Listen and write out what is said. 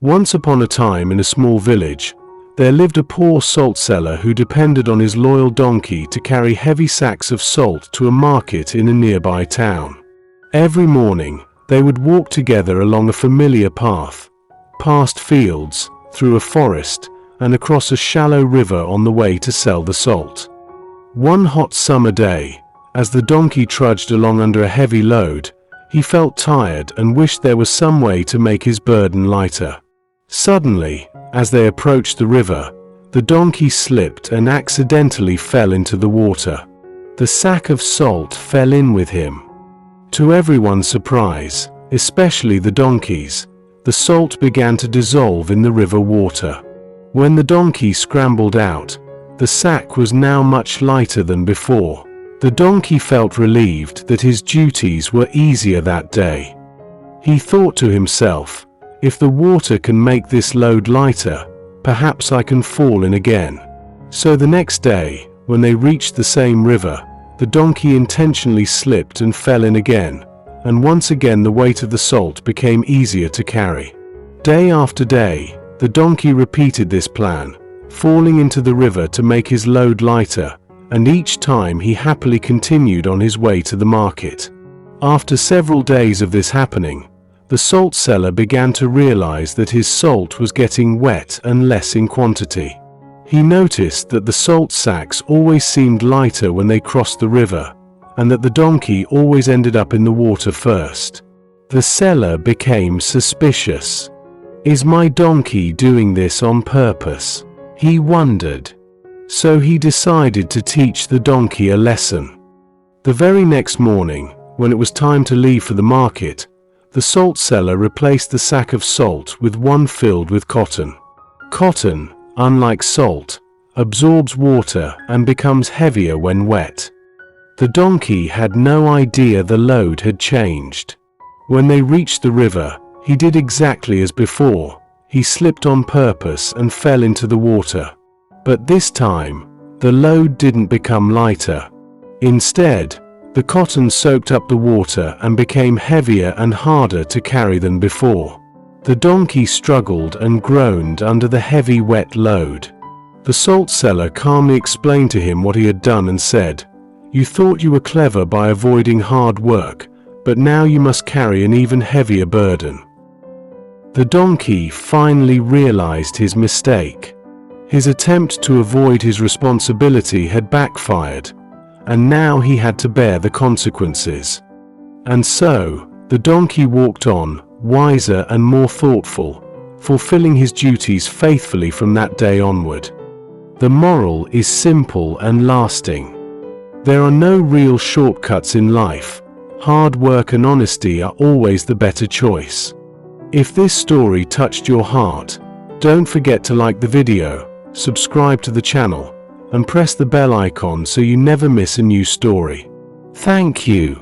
Once upon a time in a small village, there lived a poor salt seller who depended on his loyal donkey to carry heavy sacks of salt to a market in a nearby town. Every morning, they would walk together along a familiar path, past fields, through a forest, and across a shallow river on the way to sell the salt. One hot summer day, as the donkey trudged along under a heavy load, he felt tired and wished there was some way to make his burden lighter. Suddenly, as they approached the river, the donkey slipped and accidentally fell into the water. The sack of salt fell in with him. To everyone's surprise, especially the donkey's, the salt began to dissolve in the river water. When the donkey scrambled out, the sack was now much lighter than before. The donkey felt relieved that his duties were easier that day. He thought to himself, "If the water can make this load lighter, perhaps I can fall in again." So the next day, when they reached the same river, the donkey intentionally slipped and fell in again, and once again the weight of the salt became easier to carry. Day after day, the donkey repeated this plan, falling into the river to make his load lighter, and each time he happily continued on his way to the market. After several days of this happening, the salt seller began to realize that his salt was getting wet and less in quantity. He noticed that the salt sacks always seemed lighter when they crossed the river, and that the donkey always ended up in the water first. The seller became suspicious. "Is my donkey doing this on purpose?" he wondered. So he decided to teach the donkey a lesson. The very next morning, when it was time to leave for the market, the salt seller replaced the sack of salt with one filled with cotton. Cotton, unlike salt, absorbs water and becomes heavier when wet. The donkey had no idea the load had changed. When they reached the river, he did exactly as before. He slipped on purpose and fell into the water. But this time, the load didn't become lighter. Instead, the cotton soaked up the water and became heavier and harder to carry than before. The donkey struggled and groaned under the heavy wet load. The salt seller calmly explained to him what he had done and said, "You thought you were clever by avoiding hard work, but now you must carry an even heavier burden." The donkey finally realized his mistake. His attempt to avoid his responsibility had backfired, and now he had to bear the consequences. And so, the donkey walked on, wiser and more thoughtful, fulfilling his duties faithfully from that day onward. The moral is simple and lasting. There are no real shortcuts in life. Hard work and honesty are always the better choice. If this story touched your heart, don't forget to like the video, subscribe to the channel, and press the bell icon so you never miss a new story. Thank you.